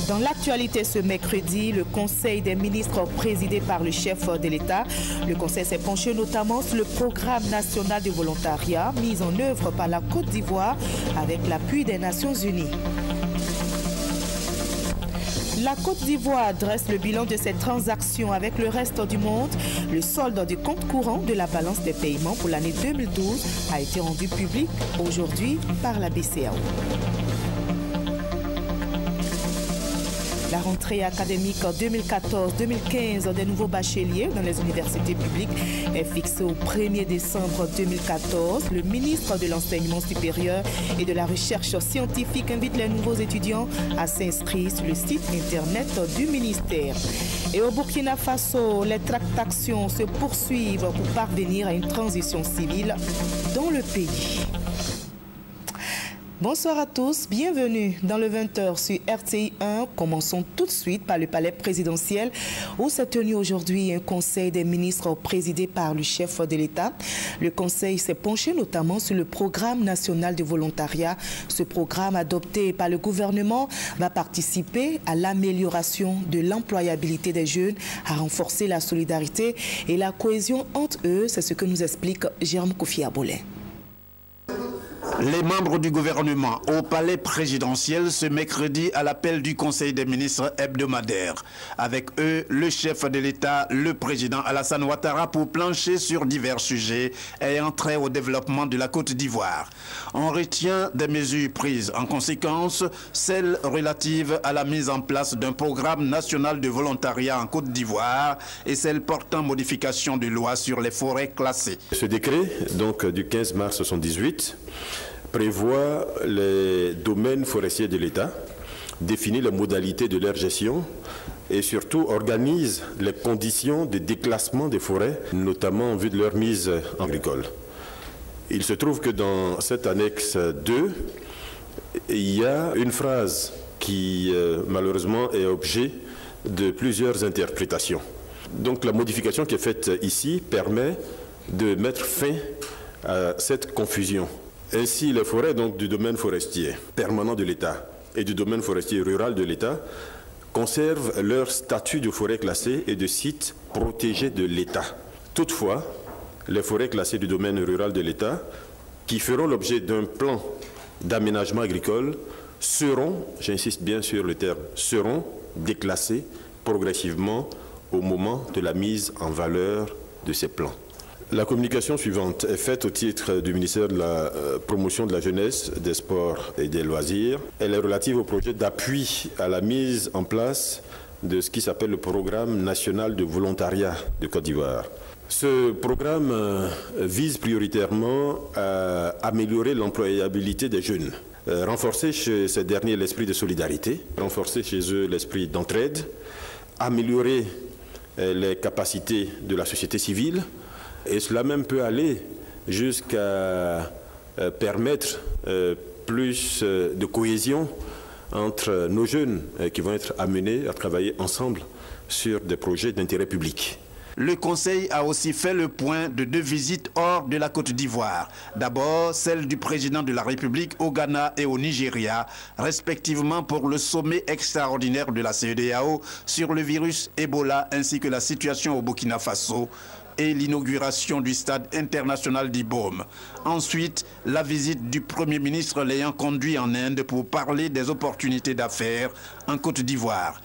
Dans l'actualité ce mercredi, le Conseil des ministres présidé par le chef de l'État. Le Conseil s'est penché notamment sur le programme national de volontariat mis en œuvre par la Côte d'Ivoire avec l'appui des Nations Unies. La Côte d'Ivoire dresse le bilan de ses transactions avec le reste du monde. Le solde du compte courant de la balance des paiements pour l'année 2012 a été rendu public aujourd'hui par la BCEAO. La rentrée académique 2014-2015 des nouveaux bacheliers dans les universités publiques est fixée au 1er décembre 2014. Le ministre de l'Enseignement supérieur et de la Recherche scientifique invite les nouveaux étudiants à s'inscrire sur le site internet du ministère. Et au Burkina Faso, les tractations se poursuivent pour parvenir à une transition civile dans le pays. Bonsoir à tous, bienvenue dans le 20h sur RTI 1. Commençons tout de suite par le palais présidentiel où s'est tenu aujourd'hui un conseil des ministres présidé par le chef de l'État. Le conseil s'est penché notamment sur le programme national de volontariat. Ce programme adopté par le gouvernement va participer à l'amélioration de l'employabilité des jeunes, à renforcer la solidarité et la cohésion entre eux. C'est ce que nous explique Jérôme Kofi Abolé. Les membres du gouvernement au palais présidentiel ce mercredi à l'appel du Conseil des ministres hebdomadaire. Avec eux, le chef de l'État, le président Alassane Ouattara, pour plancher sur divers sujets ayant trait au développement de la Côte d'Ivoire. On retient des mesures prises en conséquence, celles relatives à la mise en place d'un programme national de volontariat en Côte d'Ivoire et celles portant modification de loi sur les forêts classées. Ce décret, donc du 15 mars 1978, prévoit les domaines forestiers de l'État, définit les modalités de leur gestion et surtout organise les conditions de déclassement des forêts, notamment en vue de leur mise en agricole. Il se trouve que dans cette annexe 2, il y a une phrase qui malheureusement est objet de plusieurs interprétations. Donc la modification qui est faite ici permet de mettre fin à cette confusion. Ainsi, les forêts donc, du domaine forestier permanent de l'État et du domaine forestier rural de l'État conservent leur statut de forêt classée et de site protégé de l'État. Toutefois, les forêts classées du domaine rural de l'État, qui feront l'objet d'un plan d'aménagement agricole, seront, j'insiste bien sur le terme, seront déclassées progressivement au moment de la mise en valeur de ces plans. La communication suivante est faite au titre du ministère de la promotion de la jeunesse, des sports et des loisirs. Elle est relative au projet d'appui à la mise en place de ce qui s'appelle le programme national de volontariat de Côte d'Ivoire. Ce programme vise prioritairement à améliorer l'employabilité des jeunes, renforcer chez ces derniers l'esprit de solidarité, renforcer chez eux l'esprit d'entraide, améliorer les capacités de la société civile. Et cela même peut aller jusqu'à permettre plus de cohésion entre nos jeunes qui vont être amenés à travailler ensemble sur des projets d'intérêt public. Le Conseil a aussi fait le point de 2 visites hors de la Côte d'Ivoire. D'abord, celle du président de la République au Ghana et au Nigeria, respectivement pour le sommet extraordinaire de la CEDEAO sur le virus Ebola ainsi que la situation au Burkina Faso et l'inauguration du stade international d'Ibom. Ensuite, la visite du Premier ministre l'ayant conduit en Inde pour parler des opportunités d'affaires en Côte d'Ivoire.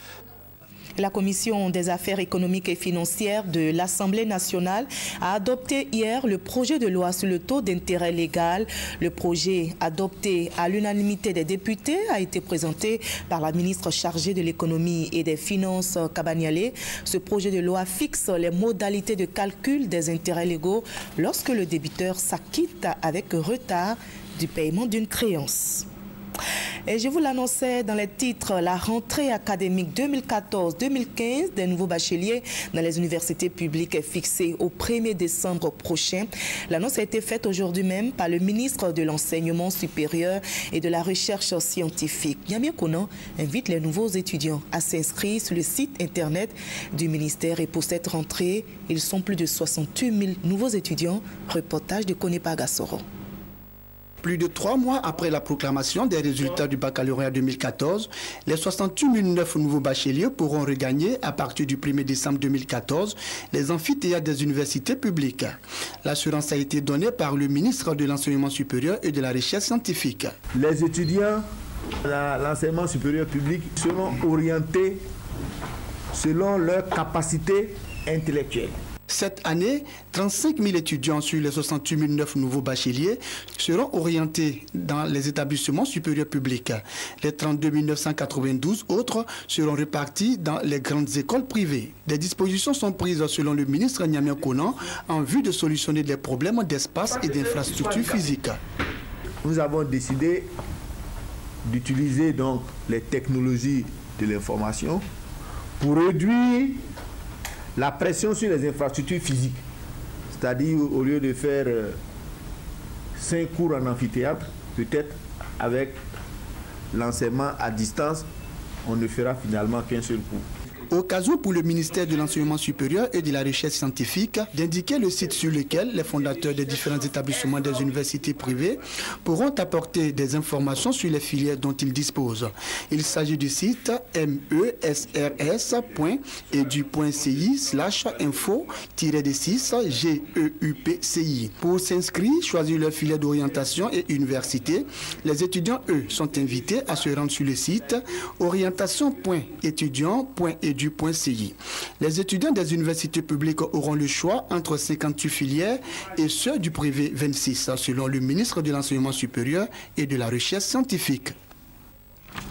La Commission des affaires économiques et financières de l'Assemblée nationale a adopté hier le projet de loi sur le taux d'intérêt légal. Le projet, adopté à l'unanimité des députés, a été présenté par la ministre chargée de l'économie et des finances, Kabaniale. Ce projet de loi fixe les modalités de calcul des intérêts légaux lorsque le débiteur s'acquitte avec retard du paiement d'une créance. Et je vous l'annonçais dans les titres, la rentrée académique 2014-2015 des nouveaux bacheliers dans les universités publiques est fixée au 1er décembre prochain. L'annonce a été faite aujourd'hui même par le ministre de l'Enseignement supérieur et de la Recherche scientifique. Yamia Konan invite les nouveaux étudiants à s'inscrire sur le site internet du ministère. Et pour cette rentrée, ils sont plus de 68 000 nouveaux étudiants. Reportage de Konepa Gassoro. Plus de 3 mois après la proclamation des résultats du baccalauréat 2014, les 68 009 nouveaux bacheliers pourront regagner, à partir du 1er décembre 2014, les amphithéâtres des universités publiques. L'assurance a été donnée par le ministre de l'Enseignement supérieur et de la Recherche scientifique. Les étudiants de l'enseignement supérieur public seront orientés selon leur capacité intellectuelle. Cette année, 35 000 étudiants sur les 68 009 nouveaux bacheliers seront orientés dans les établissements supérieurs publics. Les 32 992 autres seront répartis dans les grandes écoles privées. Des dispositions sont prises selon le ministre Niamey Konan en vue de solutionner les problèmes d'espace et d'infrastructures physiques. Nous avons décidé d'utiliser donc les technologies de l'information pour réduire la pression sur les infrastructures physiques. C'est-à-dire, au lieu de faire 5 cours en amphithéâtre, peut-être avec l'enseignement à distance, on ne fera finalement qu'un seul cours. Occasion pour le ministère de l'Enseignement supérieur et de la Recherche scientifique d'indiquer le site sur lequel les fondateurs des différents établissements des universités privées pourront apporter des informations sur les filières dont ils disposent. Il s'agit du site mesrs.edu.ci/info-GEUPCI. Pour s'inscrire, choisir leur filière d'orientation et université, les étudiants, eux, sont invités à se rendre sur le site orientation.étudiant.edu.ci. Les étudiants des universités publiques auront le choix entre 58 filières et ceux du privé 26, selon le ministre de l'Enseignement supérieur et de la Recherche scientifique.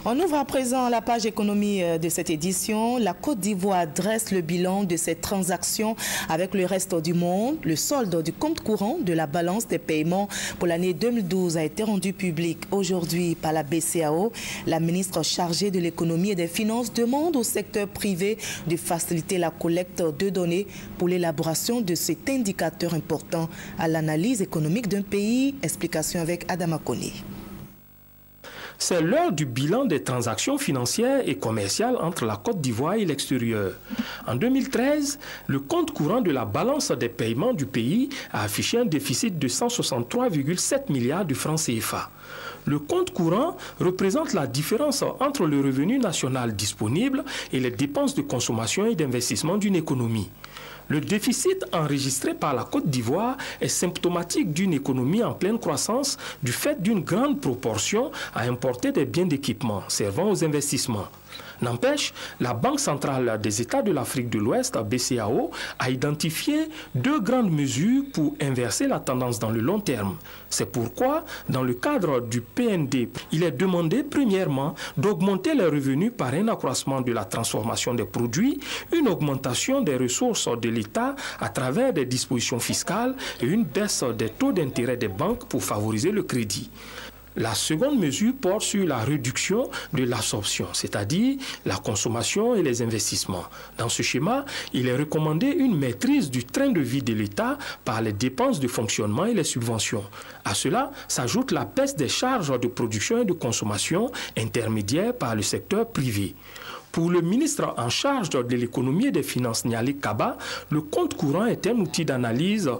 On ouvre à présent la page économie de cette édition. La Côte d'Ivoire dresse le bilan de ses transactions avec le reste du monde. Le solde du compte courant de la balance des paiements pour l'année 2012 a été rendu public aujourd'hui par la BCEAO. La ministre chargée de l'économie et des finances demande au secteur privé de faciliter la collecte de données pour l'élaboration de cet indicateur important à l'analyse économique d'un pays. Explication avec Adama Koné. C'est l'heure du bilan des transactions financières et commerciales entre la Côte d'Ivoire et l'extérieur. En 2013, le compte courant de la balance des paiements du pays a affiché un déficit de 163,7 milliards de francs CFA. Le compte courant représente la différence entre le revenu national disponible et les dépenses de consommation et d'investissement d'une économie. Le déficit enregistré par la Côte d'Ivoire est symptomatique d'une économie en pleine croissance du fait d'une grande proportion à importer des biens d'équipement servant aux investissements. N'empêche, la Banque centrale des États de l'Afrique de l'Ouest, BCEAO, a identifié 2 grandes mesures pour inverser la tendance dans le long terme. C'est pourquoi, dans le cadre du PND, il est demandé premièrement d'augmenter les revenus par un accroissement de la transformation des produits, une augmentation des ressources de l'État à travers des dispositions fiscales et une baisse des taux d'intérêt des banques pour favoriser le crédit. La seconde mesure porte sur la réduction de l'absorption, c'est-à-dire la consommation et les investissements. Dans ce schéma, il est recommandé une maîtrise du train de vie de l'État par les dépenses de fonctionnement et les subventions. À cela s'ajoute la baisse des charges de production et de consommation intermédiaires par le secteur privé. Pour le ministre en charge de l'économie et des finances, Niali Kaba, le compte courant est un outil d'analyse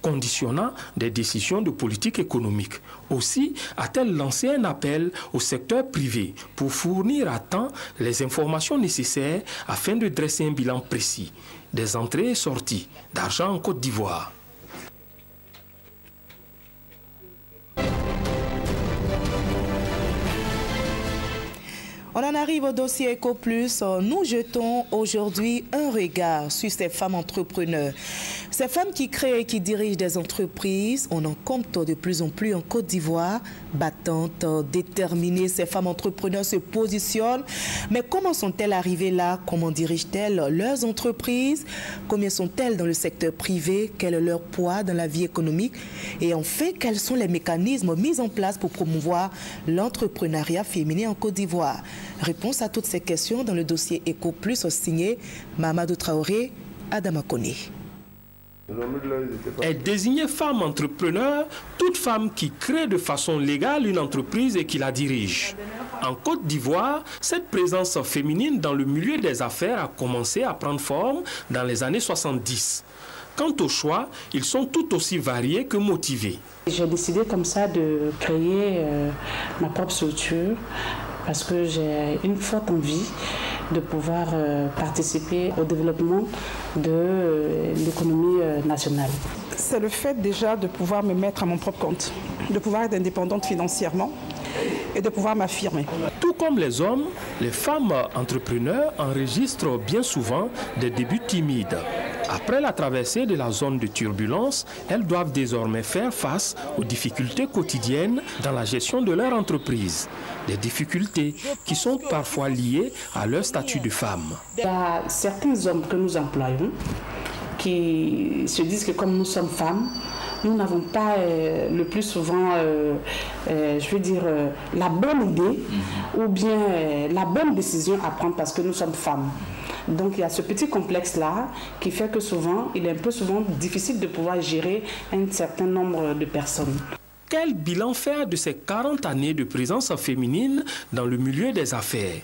conditionnant des décisions de politique économique. Aussi a-t-elle lancé un appel au secteur privé pour fournir à temps les informations nécessaires afin de dresser un bilan précis des entrées et sorties d'argent en Côte d'Ivoire. On en arrive au dossier Eco Plus. Nous jetons aujourd'hui un regard sur ces femmes entrepreneurs. Ces femmes qui créent et qui dirigent des entreprises, on en compte de plus en plus en Côte d'Ivoire. Battantes, déterminées, ces femmes entrepreneurs se positionnent. Mais comment sont-elles arrivées là? Comment dirigent-elles leurs entreprises? Combien sont-elles dans le secteur privé? Quel est leur poids dans la vie économique? Et enfin, quels sont les mécanismes mis en place pour promouvoir l'entrepreneuriat féminin en Côte d'Ivoire? Réponse à toutes ces questions dans le dossier Eco Plus signé Mamadou Traoré, Adama Koné. Est désignée femme entrepreneur toute femme qui crée de façon légale une entreprise et qui la dirige. En Côte d'Ivoire, cette présence féminine dans le milieu des affaires a commencé à prendre forme dans les années 70. Quant au choix, ils sont tout aussi variés que motivés. J'ai décidé comme ça de créer ma propre structure parce que j'ai une forte envie de pouvoir participer au développement de l'économie nationale. C'est le fait déjà de pouvoir me mettre à mon propre compte, de pouvoir être indépendante financièrement et de pouvoir m'affirmer. Tout comme les hommes, les femmes entrepreneurs enregistrent bien souvent des débuts timides. Après la traversée de la zone de turbulence, elles doivent désormais faire face aux difficultés quotidiennes dans la gestion de leur entreprise. Des difficultés qui sont parfois liées à leur statut de femme. Il y a certains hommes que nous employons qui se disent que comme nous sommes femmes, nous n'avons pas le plus souvent, la bonne idée ou bien la bonne décision à prendre parce que nous sommes femmes. Donc il y a ce petit complexe-là qui fait que souvent, il est un peu souvent difficile de pouvoir gérer un certain nombre de personnes. Quel bilan faire de ces 40 années de présence féminine dans le milieu des affaires?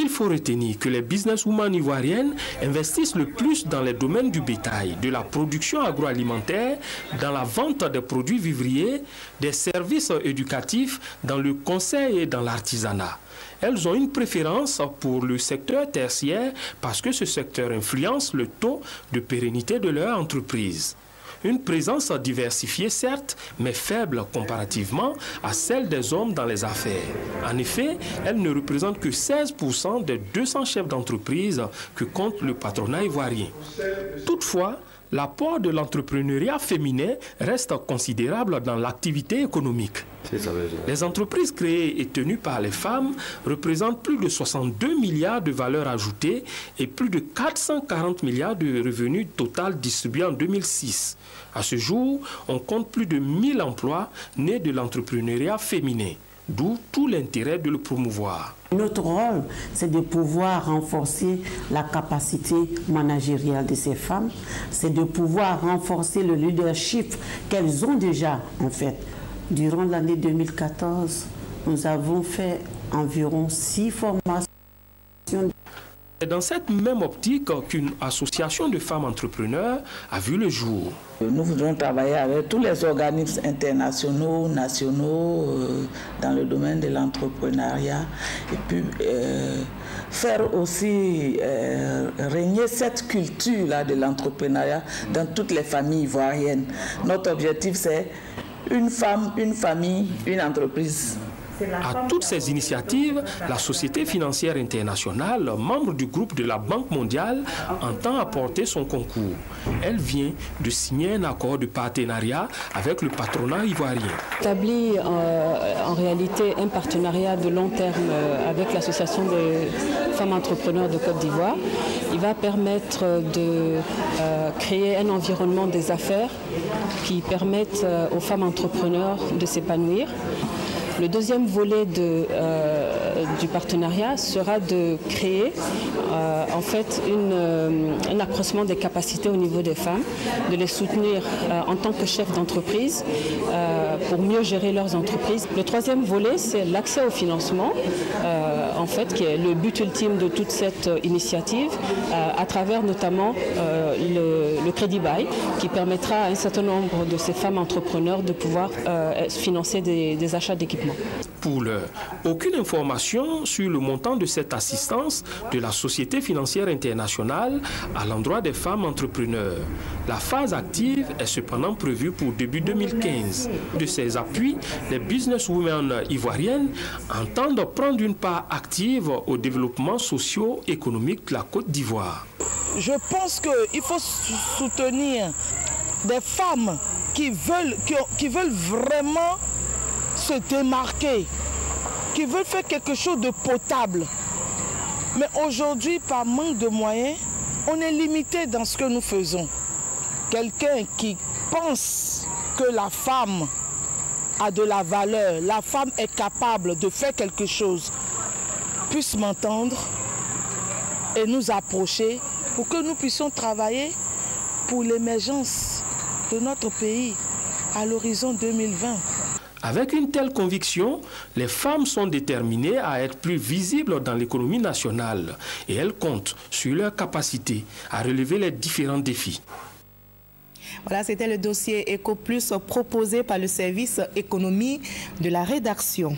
Il faut retenir que les businesswomen ivoiriennes investissent le plus dans les domaines du bétail, de la production agroalimentaire, dans la vente des produits vivriers, des services éducatifs, dans le conseil et dans l'artisanat. Elles ont une préférence pour le secteur tertiaire parce que ce secteur influence le taux de pérennité de leur entreprise. Une présence diversifiée certes, mais faible comparativement à celle des hommes dans les affaires. En effet, elle ne représente que 16% des 200 chefs d'entreprise que compte le patronat ivoirien. Toutefois, l'apport de l'entrepreneuriat féminin reste considérable dans l'activité économique. Les entreprises créées et tenues par les femmes représentent plus de 62 milliards de valeur ajoutée et plus de 440 milliards de revenus total distribués en 2006. À ce jour, on compte plus de 1000 emplois nés de l'entrepreneuriat féminin, d'où tout l'intérêt de le promouvoir. Notre rôle, c'est de pouvoir renforcer la capacité managériale de ces femmes, c'est de pouvoir renforcer le leadership qu'elles ont déjà en fait. Durant l'année 2014, nous avons fait environ 6 formations. C'est dans cette même optique qu'une association de femmes entrepreneurs a vu le jour. Nous voudrons travailler avec tous les organismes internationaux, nationaux, dans le domaine de l'entrepreneuriat et puis faire aussi régner cette culture-là de l'entrepreneuriat dans toutes les familles ivoiriennes. Notre objectif, c'est une femme, une famille, une entreprise. À toutes ces initiatives, la Société financière internationale, membre du groupe de la Banque mondiale, entend apporter son concours. Elle vient de signer un accord de partenariat avec le patronat ivoirien. Établi en réalité un partenariat de long terme avec l'Association des femmes entrepreneurs de Côte d'Ivoire. Il va permettre de créer un environnement des affaires qui permettent aux femmes entrepreneurs de s'épanouir. Le deuxième volet du partenariat sera de créer en fait un accroissement des capacités au niveau des femmes, de les soutenir en tant que chefs d'entreprise pour mieux gérer leurs entreprises. Le troisième volet, c'est l'accès au financement, en fait, qui est le but ultime de toute cette initiative, à travers notamment le Crédit Bail, qui permettra à un certain nombre de ces femmes entrepreneurs de pouvoir financer des achats d'équipements. Pour l'heure, aucune information sur le montant de cette assistance de la Société financière internationale à l'endroit des femmes entrepreneurs. La phase active est cependant prévue pour début 2015. De ces appuis, les businesswomen ivoiriennes entendent prendre une part active au développement socio-économique de la Côte d'Ivoire. Je pense qu'il faut soutenir des femmes qui veulent vraiment se démarquer, qui veulent faire quelque chose de potable. Mais aujourd'hui, par manque de moyens, on est limité dans ce que nous faisons. Quelqu'un qui pense que la femme a de la valeur, la femme est capable de faire quelque chose, puisse m'entendre et nous approcher pour que nous puissions travailler pour l'émergence de notre pays à l'horizon 2020. Avec une telle conviction, les femmes sont déterminées à être plus visibles dans l'économie nationale et elles comptent sur leur capacité à relever les différents défis. Voilà, c'était le dossier EcoPlus proposé par le service économie de la rédaction.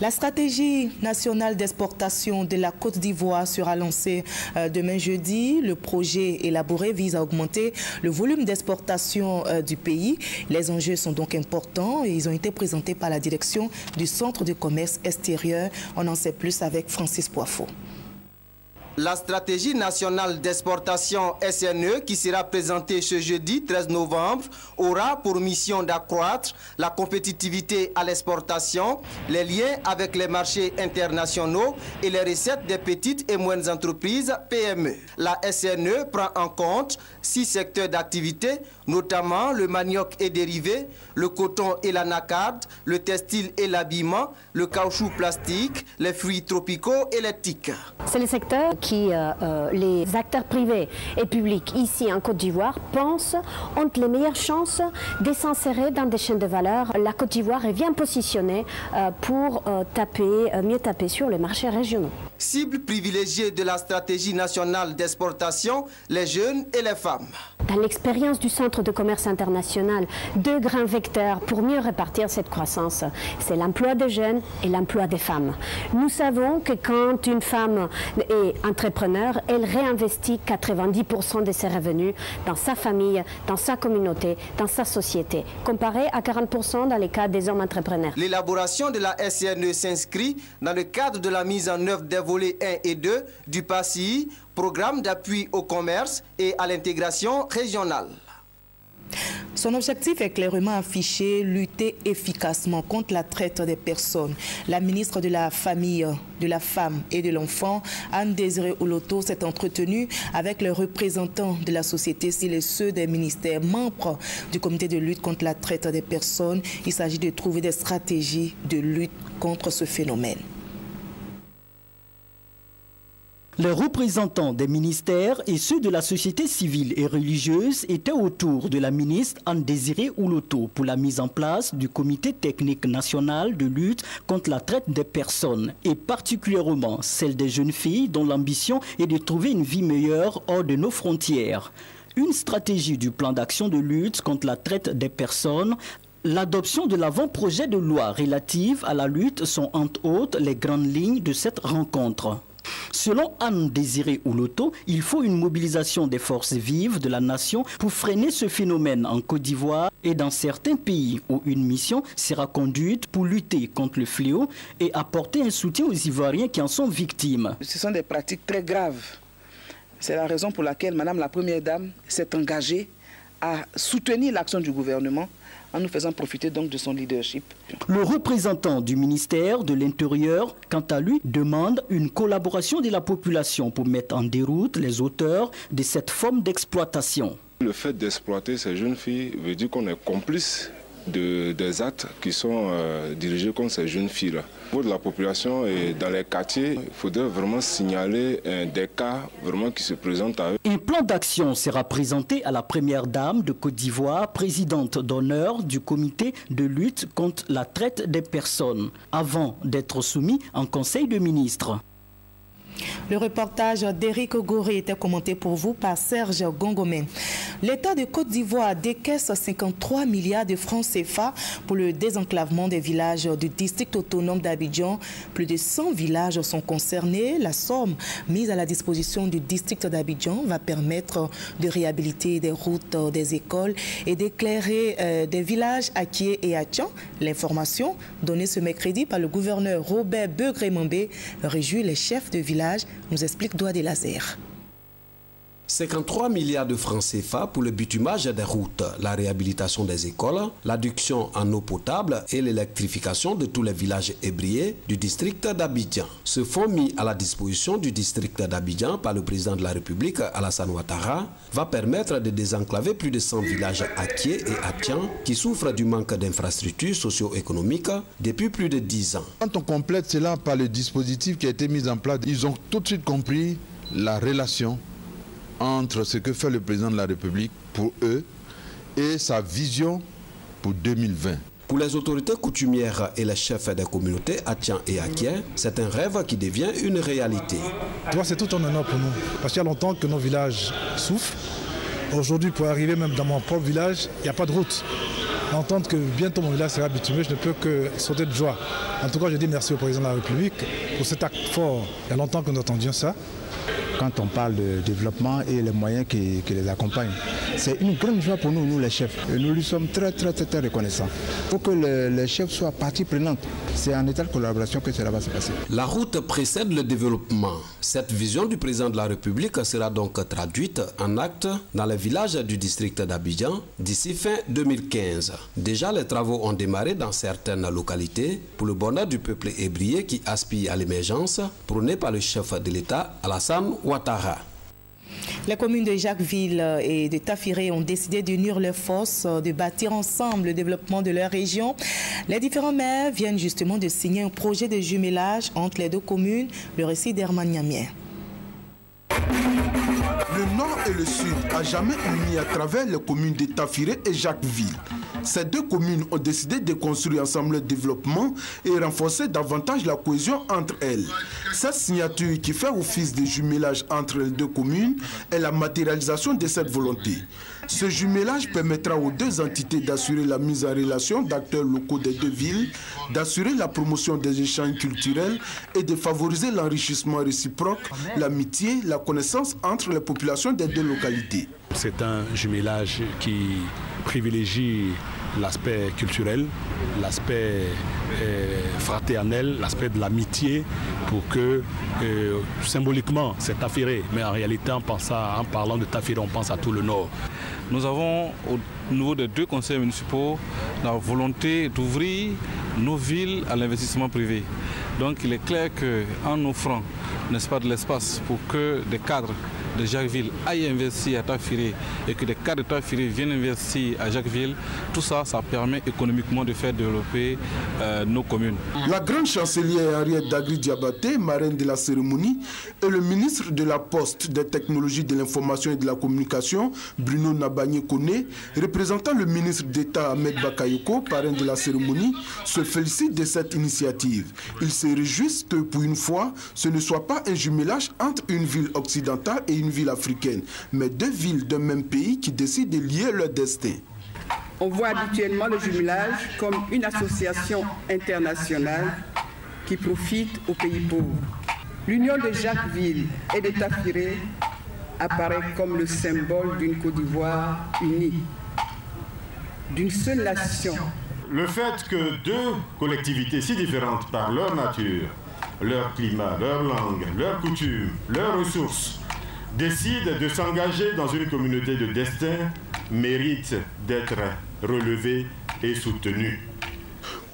La stratégie nationale d'exportation de la Côte d'Ivoire sera lancée demain jeudi. Le projet élaboré vise à augmenter le volume d'exportation du pays. Les enjeux sont donc importants et ils ont été présentés par la direction du Centre de commerce extérieur. On en sait plus avec Francis Poifo. La stratégie nationale d'exportation SNE qui sera présentée ce jeudi 13 novembre aura pour mission d'accroître la compétitivité à l'exportation, les liens avec les marchés internationaux et les recettes des petites et moyennes entreprises PME. La SNE prend en compte 6 secteurs d'activité, notamment le manioc et dérivés, le coton et l'anacarde, le textile et l'habillement, le caoutchouc plastique, les fruits tropicaux et les tiques. C'est le secteur qui les acteurs privés et publics ici en Côte d'Ivoire pensent ont les meilleures chances de s'insérer dans des chaînes de valeur. La Côte d'Ivoire est bien positionnée pour mieux taper sur les marchés régionaux. Cible privilégiée de la stratégie nationale d'exportation, les jeunes et les femmes. Dans l'expérience du Centre de commerce international, 2 grands vecteurs pour mieux répartir cette croissance, c'est l'emploi des jeunes et l'emploi des femmes. Nous savons que quand une femme est entrepreneur, elle réinvestit 90% de ses revenus dans sa famille, dans sa communauté, dans sa société, comparé à 40% dans les cas des hommes entrepreneurs. L'élaboration de la SNE s'inscrit dans le cadre de la mise en œuvre des volets 1 et 2 du PACI, programme d'appui au commerce et à l'intégration régionale. Son objectif est clairement affiché, lutter efficacement contre la traite des personnes. La ministre de la Famille, de la Femme et de l'Enfant, Anne-Désirée Oloto, s'est entretenue avec les représentants de la société civile et ceux des ministères membres du comité de lutte contre la traite des personnes. Il s'agit de trouver des stratégies de lutte contre ce phénomène. Les représentants des ministères et ceux de la société civile et religieuse étaient autour de la ministre Anne-Désirée Oloto pour la mise en place du comité technique national de lutte contre la traite des personnes et particulièrement celle des jeunes filles dont l'ambition est de trouver une vie meilleure hors de nos frontières. Une stratégie du plan d'action de lutte contre la traite des personnes. L'adoption de l'avant-projet de loi relative à la lutte sont entre autres les grandes lignes de cette rencontre. Selon Anne-Désirée Oloto, il faut une mobilisation des forces vives de la nation pour freiner ce phénomène en Côte d'Ivoire et dans certains pays où une mission sera conduite pour lutter contre le fléau et apporter un soutien aux Ivoiriens qui en sont victimes. Ce sont des pratiques très graves. C'est la raison pour laquelle Madame la Première Dame s'est engagée à soutenir l'action du gouvernement en nous faisant profiter donc de son leadership. Le représentant du ministère de l'Intérieur, quant à lui, demande une collaboration de la population pour mettre en déroute les auteurs de cette forme d'exploitation. Le fait d'exploiter ces jeunes filles veut dire qu'on est complice des actes qui sont dirigés contre ces jeunes filles-là. Au niveau de la population et dans les quartiers, il faudrait vraiment signaler des cas vraiment qui se présentent à eux. Un plan d'action sera présenté à la Première Dame de Côte d'Ivoire, présidente d'honneur du comité de lutte contre la traite des personnes, avant d'être soumis en Conseil de ministres. Le reportage d'Éric Goré était commenté pour vous par Serge Gongomé. L'État de Côte d'Ivoire décaisse 53 milliards de francs CFA pour le désenclavement des villages du district autonome d'Abidjan. Plus de 100 villages sont concernés. La somme mise à la disposition du district d'Abidjan va permettre de réhabiliter des routes, des écoles et d'éclairer des villages Akie et Atchan. L'information donnée ce mercredi par le gouverneur Robert Begré-Mambé réjouit les chefs de village, nous explique Doua des Lazers. 53 milliards de francs CFA pour le bitumage des routes, la réhabilitation des écoles, l'adduction en eau potable et l'électrification de tous les villages ébriés du district d'Abidjan. Ce fonds mis à la disposition du district d'Abidjan par le président de la République, Alassane Ouattara, va permettre de désenclaver plus de 100 villages Akie et Atchan qui souffrent du manque d'infrastructures socio-économiques depuis plus de 10 ans. Quand on complète cela par le dispositif qui a été mis en place, ils ont tout de suite compris la relation entre ce que fait le président de la République pour eux et sa vision pour 2020. Pour les autorités coutumières et les chefs des communautés Atchan et Akien, c'est un rêve qui devient une réalité. C'est tout un honneur pour nous, parce qu'il y a longtemps que nos villages souffrent. Aujourd'hui, pour arriver même dans mon propre village, il n'y a pas de route. Entendre que bientôt mon village sera bitumé, je ne peux que sauter de joie. En tout cas, je dis merci au président de la République pour cet acte fort. Il y a longtemps que nous attendions ça. Quand on parle de développement et les moyens qui les accompagnent, c'est une grande joie pour nous, les chefs. Et nous lui sommes très reconnaissants. Il faut que les chefs soient partie prenante. C'est en état de collaboration que cela va se passer. La route précède le développement. Cette vision du président de la République sera donc traduite en actes dans les villages du district d'Abidjan d'ici fin 2015. Déjà, les travaux ont démarré dans certaines localités pour le bonheur du peuple ébrié qui aspire à l'émergence, prôné par le chef de l'État, Alassane Ouattara. Les communes de Jacquesville et de Tafiré ont décidé d'unir leurs forces, de bâtir ensemble le développement de leur région. Les différents maires viennent justement de signer un projet de jumelage entre les deux communes. Le récit d'Herman Niamien. Le nord et le sud à jamais unis à travers les communes de Tafiré et Jacquesville. Ces deux communes ont décidé de construire ensemble le développement et renforcer davantage la cohésion entre elles. Cette signature qui fait office de jumelage entre les deux communes est la matérialisation de cette volonté. Ce jumelage permettra aux deux entités d'assurer la mise en relation d'acteurs locaux des deux villes, d'assurer la promotion des échanges culturels et de favoriser l'enrichissement réciproque, l'amitié, la connaissance entre les populations des deux localités. C'est un jumelage qui privilégie l'aspect culturel, l'aspect fraternel, l'aspect de l'amitié pour que symboliquement c'est Tafiré, mais en réalité en parlant de Tafiré on pense à tout le nord. Nous avons au niveau des deux conseils municipaux la volonté d'ouvrir nos villes à l'investissement privé. Donc il est clair qu'en offrant, n'est-ce pas, de l'espace pour que des cadres de Jacquesville aillent investir à Tafiré et que des cadres de Tafiré viennent investir à Jacquesville, tout ça, ça permet économiquement de faire développer nos communes. La grande chancelière Henriette Dagri Diabaté, marraine de la cérémonie, et le ministre de la Poste, des Technologies de l'Information et de la Communication, Bruno Nabagné-Koné, représentant le ministre d'État Ahmed Bakayoko, parrain de la cérémonie, se félicitent de cette initiative. Ils se réjouissent que pour une fois, ce ne soit pas un jumelage entre une ville occidentale et une ville africaine, mais deux villes d'un même pays qui décident de lier leur destin. On voit habituellement le jumelage comme une association internationale qui profite aux pays pauvres. L'union de Jacquesville et de Tafiré apparaît comme le symbole d'une Côte d'Ivoire unie, d'une seule nation. Le fait que deux collectivités si différentes par leur nature, leur climat, leur langue, leurs coutumes, leurs ressources, décident de s'engager dans une communauté de destin mérite d'être relevé et soutenu.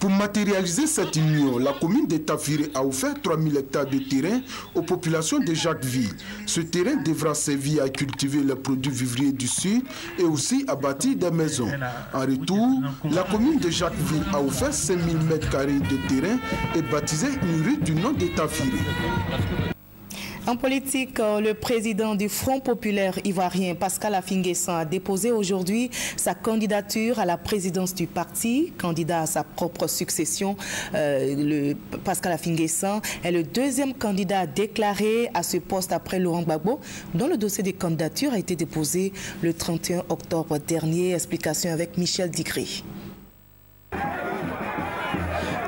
Pour matérialiser cette union, la commune de Tafiré a offert 3000 hectares de terrain aux populations de Jacquesville. Ce terrain devra servir à cultiver les produits vivriers du Sud et aussi à bâtir des maisons. En retour, la commune de Jacquesville a offert 5000 m² de terrain et baptisé une rue du nom de Tafiré. En politique, le président du Front populaire ivoirien, Pascal Affi-N'Guessan, a déposé aujourd'hui sa candidature à la présidence du parti. Candidat à sa propre succession, Pascal Affi-N'Guessan est le deuxième candidat déclaré à ce poste après Laurent Gbagbo, dont le dossier de candidature a été déposé le 31 octobre dernier. Explication avec Michel Digri.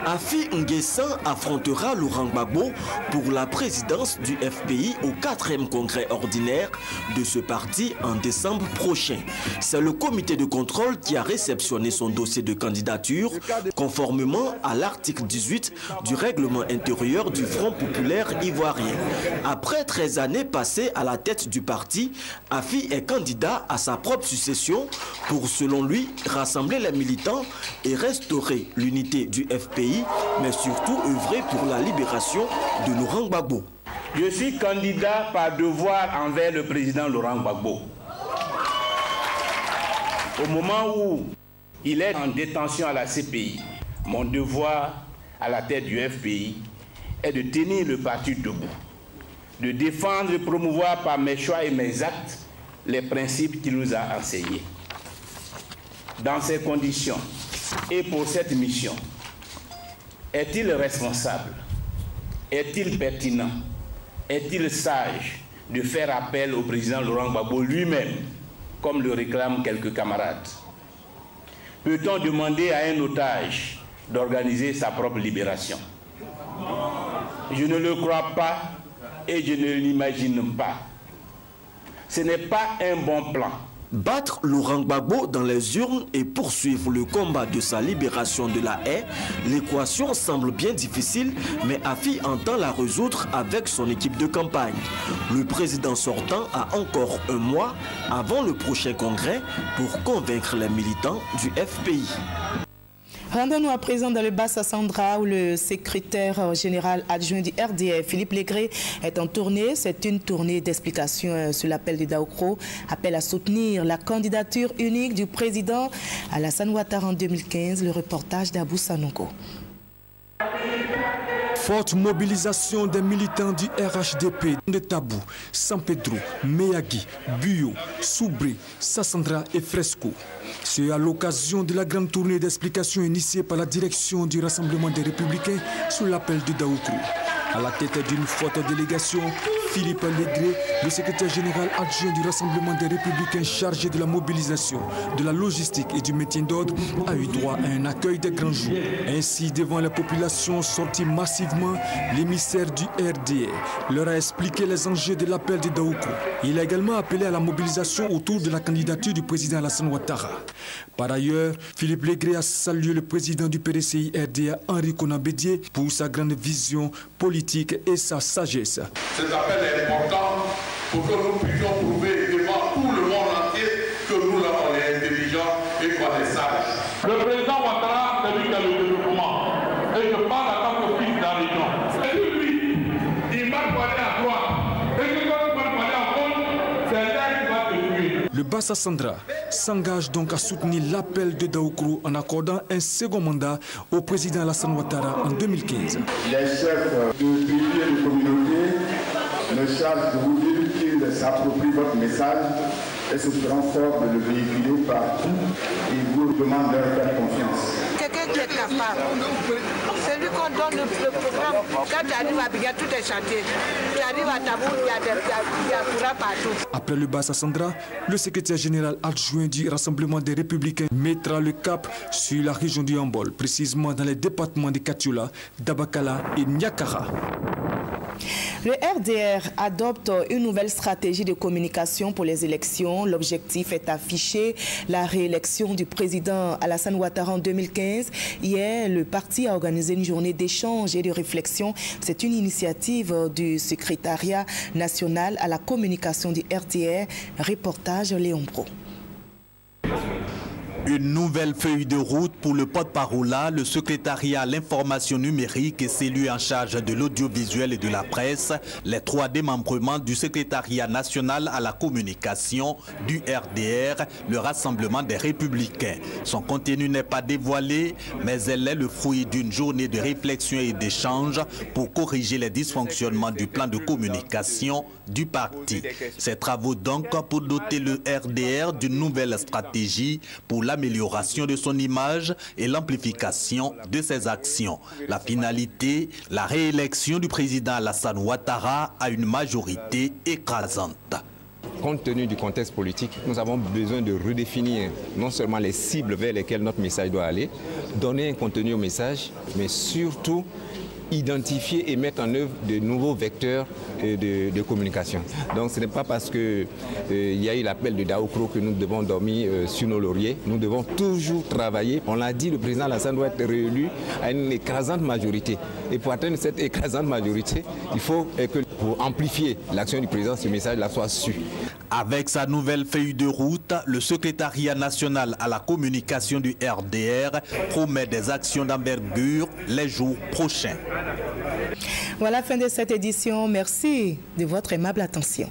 Affi-N'Guessan affrontera Laurent Gbagbo pour la présidence du FPI au 4e congrès ordinaire de ce parti en décembre prochain. C'est le comité de contrôle qui a réceptionné son dossier de candidature conformément à l'article 18 du règlement intérieur du Front populaire ivoirien. Après 13 années passées à la tête du parti, Affi est candidat à sa propre succession pour, selon lui, rassembler les militants et restaurer l'unité du FPI, mais surtout œuvrer pour la libération de Laurent Gbagbo. Je suis candidat par devoir envers le président Laurent Gbagbo. Au moment où il est en détention à la CPI, mon devoir à la tête du FPI est de tenir le parti debout, de défendre et promouvoir par mes choix et mes actes les principes qu'il nous a enseignés. Dans ces conditions et pour cette mission, est-il responsable? Est-il pertinent? Est-il sage de faire appel au président Laurent Gbagbo lui-même comme le réclament quelques camarades? Peut-on demander à un otage d'organiser sa propre libération? Je ne le crois pas et je ne l'imagine pas. Ce n'est pas un bon plan. Battre Laurent Gbagbo dans les urnes et poursuivre le combat de sa libération de la haie, l'équation semble bien difficile, mais Afi entend la résoudre avec son équipe de campagne. Le président sortant a encore un mois avant le prochain congrès pour convaincre les militants du FPI. Rendons-nous à présent dans le Bas-Sassandra où le secrétaire général adjoint du RDR, Philippe Légré, est en tournée. C'est une tournée d'explication sur l'appel de Daoukro, appel à soutenir la candidature unique du président Alassane Ouattara en 2015. Le reportage d'Abou Sanongo. Forte mobilisation des militants du RHDP de Tabou, San Pedro, Meyagui, Buyo, Soubré, Sassandra et Fresco. C'est à l'occasion de la grande tournée d'explication initiée par la direction du Rassemblement des Républicains sous l'appel de Daoukro. À la tête d'une forte délégation, Philippe Légré, le secrétaire général adjoint du Rassemblement des Républicains chargé de la mobilisation, de la logistique et du maintien d'ordre, a eu droit à un accueil de grands jours. Ainsi, devant la population sortie massivement, l'émissaire du RDR leur a expliqué les enjeux de l'appel de Daoukro. Il a également appelé à la mobilisation autour de la candidature du président Alassane Ouattara. Par ailleurs, Philippe Légré a salué le président du PDCI RDA, Henri Konan Bédié, pour sa grande vision politique et sa sagesse. Cet appel est important pour que nous puissions prouver devant tout le monde entier que nous on est intelligents et qu'on est sages. Le président Ouattara, c'est lui qui a le développement. Et je parle à tant que fils de la région. Et lui, il va parler à droite. Et quand il va parler à gauche, c'est là qu'il va te tuer. Le Bas-Sassandra s'engage donc à soutenir l'appel de Daoukro en accordant un second mandat au président Alassane Ouattara en 2015. Les chefs de milliers de communautés me chargent de vous dire qu'ils s'approprient votre message et se feront fort de le véhiculer partout et vous demandent leur faire confiance. Quelqu'un qui est capable, c'est lui qu'on donne le programme. Quand tu arrives à Biga, tout est chanté. Tu arrives à Tabou, il y a courant partout. Après le Bas-Sassandra, le secrétaire général adjoint du Rassemblement des Républicains mettra le cap sur la région du Yambol, précisément dans les départements de Katiola, Dabakala et Niakara. Le RDR adopte une nouvelle stratégie de communication pour les élections. L'objectif est affiché la réélection du président Alassane Ouattara en 2015. Hier, le parti a organisé une journée d'échange et de réflexion. C'est une initiative du secrétariat national à la communication du RDR. Reportage Léon Bro. Une nouvelle feuille de route pour le porte-parole, le secrétariat à l'information numérique et celui en charge de l'audiovisuel et de la presse, les trois démembrements du secrétariat national à la communication du RDR, le Rassemblement des Républicains. Son contenu n'est pas dévoilé, mais elle est le fruit d'une journée de réflexion et d'échange pour corriger les dysfonctionnements du plan de communication du parti. Ces travaux donc pour doter le RDR d'une nouvelle stratégie pour l'amélioration de son image et l'amplification de ses actions. La finalité, la réélection du président Alassane Ouattara à une majorité écrasante. Compte tenu du contexte politique, nous avons besoin de redéfinir non seulement les cibles vers lesquelles notre message doit aller, donner un contenu au message, mais surtout identifier et mettre en œuvre de nouveaux vecteurs de communication. Donc ce n'est pas parce qu'il y a eu l'appel de Daoukro que nous devons dormir sur nos lauriers. Nous devons toujours travailler. On l'a dit, le président Alassane doit être réélu à une écrasante majorité. Et pour atteindre cette écrasante majorité, il faut que pour amplifier l'action du président, ce message-là soit su. Avec sa nouvelle feuille de route, le secrétariat national à la communication du RDR promet des actions d'envergure les jours prochains. Voilà, fin de cette édition. Merci de votre aimable attention.